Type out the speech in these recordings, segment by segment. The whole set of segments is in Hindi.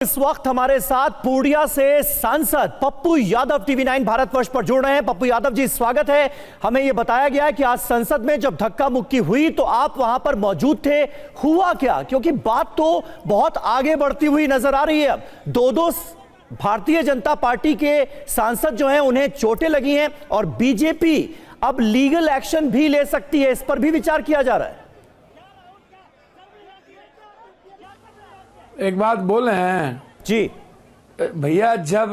इस वक्त हमारे साथ पूर्णिया से सांसद पप्पू यादव टीवी9 भारतवर्ष पर जुड़ रहे हैं। पप्पू यादव जी, स्वागत है। हमें यह बताया गया है कि आज संसद में जब धक्का मुक्की हुई तो आप वहां पर मौजूद थे, हुआ क्या? क्योंकि बात तो बहुत आगे बढ़ती हुई नजर आ रही है। अब दो भारतीय जनता पार्टी के सांसद जो हैं उन्हें चोटें लगी हैं और बीजेपी अब लीगल एक्शन भी ले सकती है, इस पर भी विचार किया जा रहा है। एक बात बोले हैं जी भैया, जब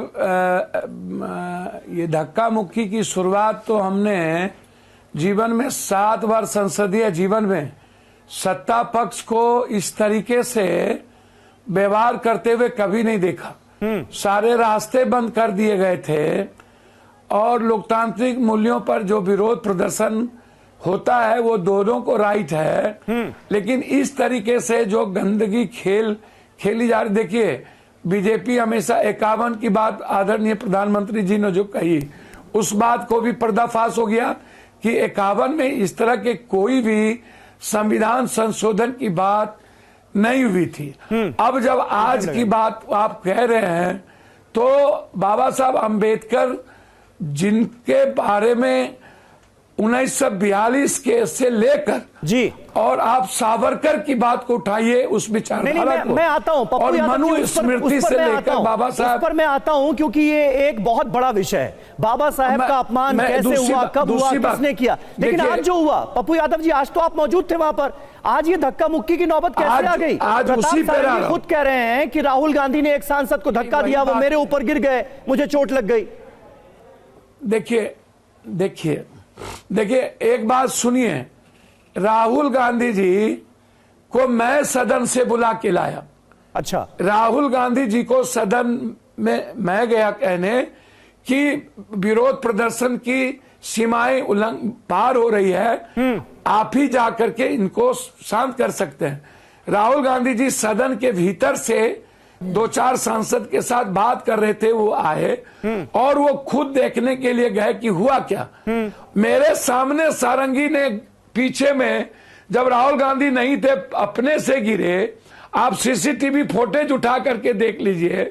ये धक्का मुक्की की शुरुआत तो हमने जीवन में 7 बार संसदीय जीवन में सत्ता पक्ष को इस तरीके से व्यवहार करते हुए कभी नहीं देखा। सारे रास्ते बंद कर दिए गए थे और लोकतांत्रिक मूल्यों पर जो विरोध प्रदर्शन होता है वो दोनों को राइट है, लेकिन इस तरीके से जो गंदगी खेली जा रही। देखिए, बीजेपी हमेशा 51 की बात आदरणीय प्रधानमंत्री जी ने जो कही, उस बात को भी पर्दाफाश हो गया कि 51 में इस तरह के कोई भी संविधान संशोधन की बात नहीं हुई थी। अब जब आज की बात आप कह रहे हैं तो बाबा साहब अंबेडकर जिनके बारे में 1942 के से लेकर जी और आप सावरकर की बात को उठाइए, उस विचारधारा को। मैं आता हूं और मनुस्मृति से लेकर बाबा साहब पर मैं आता हूं, क्योंकि ये एक बहुत बड़ा विषय है। बाबा साहब का अपमान कैसे हुआ, कब हुआ, किसने किया? लेकिन आज जो हुआ, पप्पू यादव जी, आज तो आप मौजूद थे वहां पर। आज ये धक्का मुक्की की नौबत कैसे आ गई? आज उसी पे खुद कह रहे हैं कि राहुल गांधी ने एक सांसद को धक्का दिया, वो मेरे ऊपर गिर गए, मुझे चोट लग गई। देखिए एक बात सुनिए, राहुल गांधी जी को मैं सदन से बुला के लाया। अच्छा, राहुल गांधी जी को सदन में मैं गया कहने कि विरोध प्रदर्शन की सीमाएं पार हो रही है, आप ही जाकर के इनको शांत कर सकते हैं। राहुल गांधी जी सदन के भीतर से 2-4 सांसद के साथ बात कर रहे थे, वो आए और वो खुद देखने के लिए गए कि हुआ क्या। मेरे सामने सारंगी ने पीछे में, जब राहुल गांधी नहीं थे, अपने से गिरे। आप सीसीटीवी फुटेज उठा करके देख लीजिए।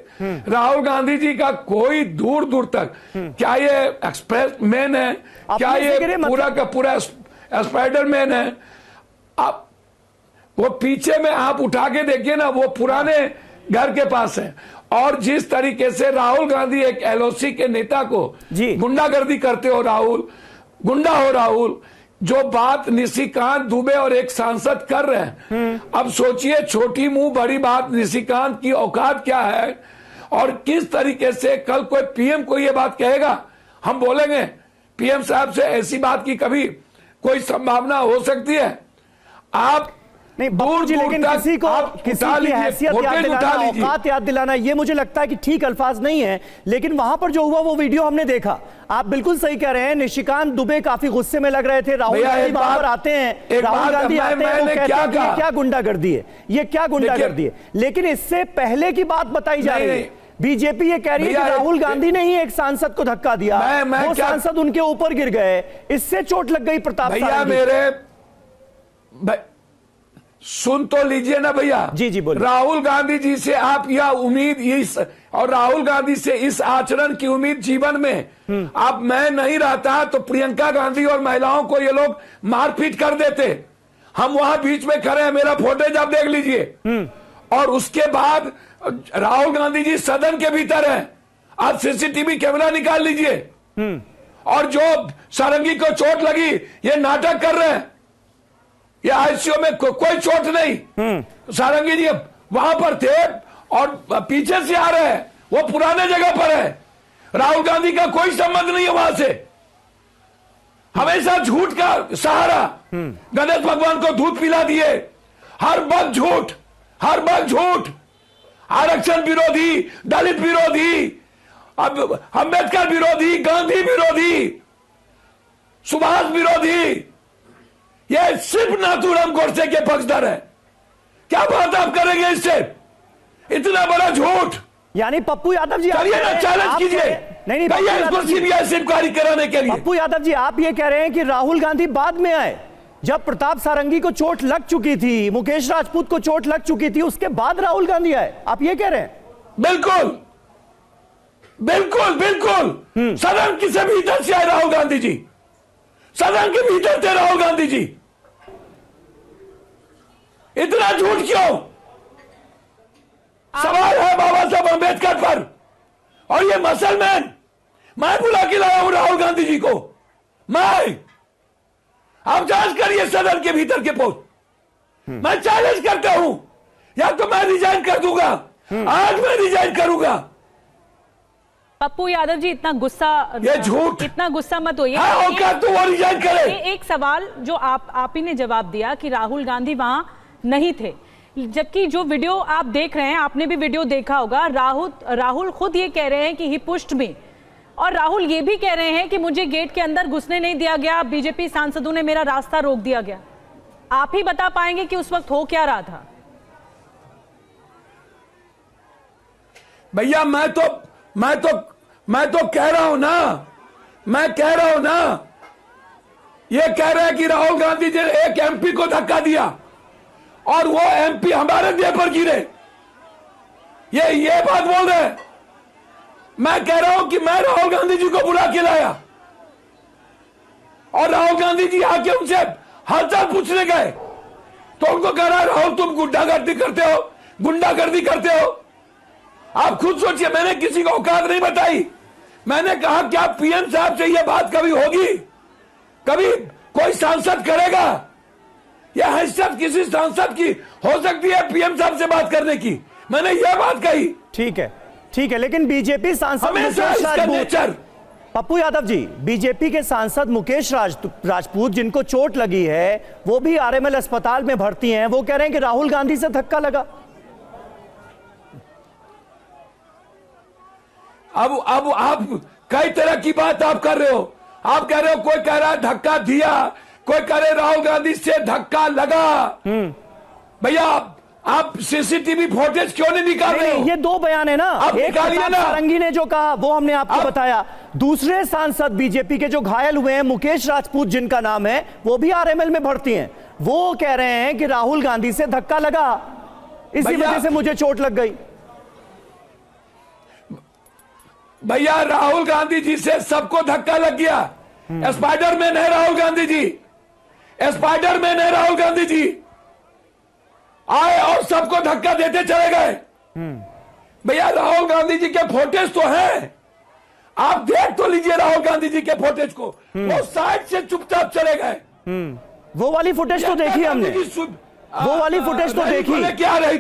राहुल गांधी जी का कोई दूर दूर तक, क्या ये एक्सप्रेस मैन है, क्या ये पूरा का पूरा स्पाइडर मैन है? आप वो पीछे में आप उठा के देखिए ना, वो पुराने घर के पास है। और जिस तरीके से राहुल गांधी एक एलओसी के नेता को गुंडागर्दी करते हो, राहुल गुंडा हो राहुल, जो बात निशिकांत दुबे और एक सांसद कर रहे हैं, अब सोचिए छोटी मुंह बड़ी बात, निशिकांत की औकात क्या है और किस तरीके से कल कोई पीएम को ये बात कहेगा। हम बोलेंगे पीएम साहब से ऐसी बात की कभी कोई संभावना हो सकती है? आप नहीं दूर जी, लेकिन किसी की हैसियत याद दिलाना, औकात याद दिलाना, ये मुझे लगता है कि ठीक अल्फाज नहीं है। लेकिन वहां पर जो हुआ वो वीडियो हमने देखा। आप बिल्कुल सही कह रहे हैं, निशिकांत दुबे काफी गुस्से में लग रहे थे। राहुल गांधी वहां पर आते हैं, राहुल गांधी आते हैं, वो कहते हैं कि क्या गुंडागर्दी है, ये क्या गुंडागर्दी है। लेकिन इससे पहले की बात बताई जा रही है। बीजेपी ये कह रही है कि राहुल गांधी ने ही एक सांसद को धक्का दिया, वो सांसद उनके ऊपर गिर गए, इससे चोट लग गई प्रताप सारंगी। सुन तो लीजिए ना भैया। जी बोलिए। राहुल गांधी जी से आप यह उम्मीद, इस और राहुल गांधी से इस आचरण की उम्मीद जीवन में आप मैं नहीं रहता तो प्रियंका गांधी और महिलाओं को ये लोग मारपीट कर देते। हम वहां बीच में खड़े हैं, मेरा फुटेज आप देख लीजिए। और उसके बाद राहुल गांधी जी सदन के भीतर है, आप सीसीटीवी कैमरा निकाल लीजिए। और जो सारंगी को चोट लगी, ये नाटक कर रहे हैं, ये आईसीयू में कोई चोट नहीं। सारंगी जी वहां पर थे और पीछे से आ रहे हैं, वो पुराने जगह पर है। राहुल गांधी का कोई संबंध नहीं है वहां से। हमेशा झूठ का सहारा, गणेश भगवान को दूध पिला दिए, हर वक्त झूठ, हर वक्त झूठ। आरक्षण विरोधी, दलित विरोधी, अब अंबेडकर विरोधी, गांधी विरोधी, सुभाष विरोधी, ये सिर्फ नाथूराम गोडसे के पक्षधर है। क्या बात आप करेंगे इससे? इतना बड़ा झूठ। यानी पप्पू यादव जी, चलिए ना, चैलेंज कीजिए। नहीं इसको सीबीआई से इंक्वायरी कराने के लिए। पप्पू यादव जी, आप ये कह रहे हैं कि राहुल गांधी बाद में आए, जब प्रताप सारंगी को चोट लग चुकी थी, मुकेश राजपूत को चोट लग चुकी थी, उसके बाद राहुल गांधी आए, आप ये कह रहे हैं? बिल्कुल बिल्कुल बिल्कुल सदन किसे भीतर से आए राहुल गांधी जी, सदन के भीतर थे राहुल गांधी जी। इतना झूठ क्यों? सवाल है बाबा साहब अंबेडकर पर, और ये मसलमैन मैं बुला के लाया हूं राहुल गांधी जी को। मैं, आप जांच करिए सदन के भीतर के पोस्ट। मैं चैलेंज करता हूं, या तो मैं रिजाइन कर दूंगा, आज मैं रिजाइन करूंगा। पप्पू यादव जी, इतना गुस्सा, ये झूठ, इतना गुस्सा मत होइए। तो वो रिजाइन करे। एक सवाल जो आप ही ने जवाब दिया कि राहुल गांधी वहां नहीं थे, जबकि जो वीडियो आप देख रहे हैं, आपने भी वीडियो देखा होगा, राहुल खुद ये कह रहे हैं कि ही पुश्ड मी, और राहुल ये भी कह रहे हैं कि मुझे गेट के अंदर घुसने नहीं दिया गया, बीजेपी सांसदों ने मेरा रास्ता रोक दिया गया। आप ही बता पाएंगे कि उस वक्त हो क्या रहा था? भैया मैं तो कह रहा हूं ना, मैं कह रहा हूं ना, ये कह रहे हैं कि राहुल गांधी जी ने एक एमपी को धक्का दिया और वो एमपी हमारे देह पर गिरे, ये बात बोल रहे हैं। मैं कह रहा हूं कि मैं राहुल गांधी जी को बुला के लाया और राहुल गांधी जी आके उनसे हालचाल पूछने गए, तो उनको कह रहा है राहुल तुम गुंडागर्दी करते हो, गुंडागर्दी करते हो। आप खुद सोचिए, मैंने किसी को औकात नहीं बताई। मैंने कहा क्या पीएम साहब से यह बात कभी होगी, कभी कोई सांसद करेगा? यह हैसियत किसी सांसद की हो सकती है पीएम साहब से बात करने की? मैंने यह बात कही। ठीक है, लेकिन बीजेपी सांसद मुकेश राजपूत, पप्पू यादव जी, बीजेपी के सांसद मुकेश राजपूत जिनको चोट लगी है, वो भी आरएमएल अस्पताल में भर्ती हैं, वो कह रहे हैं कि राहुल गांधी से धक्का लगा। अब आप कई तरह की बात आप कर रहे हो। आप कह रहे हो कोई कह रहा है धक्का दिया, कोई कह रहे राहुल गांधी से धक्का लगा। भैया आप सीसीटीवी फुटेज क्यों नहीं निकाल रहे हो? ये दो बयान है ना, एक सारंगी ने जो कहा वो हमने आपको बताया, दूसरे सांसद बीजेपी के जो घायल हुए हैं, मुकेश राजपूत जिनका नाम है, वो भी आरएमएल में भर्ती हैं, वो कह रहे हैं कि राहुल गांधी से धक्का लगा, इसी वजह से मुझे चोट लग गई। भैया राहुल गांधी जी से सबको धक्का लग गया। स्पाइडरमैन है राहुल गांधी जी, स्पाइडरमैन है राहुल गांधी जी, आए और सबको धक्का देते चले गए। भैया राहुल गांधी जी के फोटेज तो हैं, आप देख तो लीजिए राहुल गांधी जी के फोटेज को। वो साइड से चुपचाप चले गए। वो वाली फुटेज तो देखी हमने, वो वाली फुटेज तो देखी। क्या रही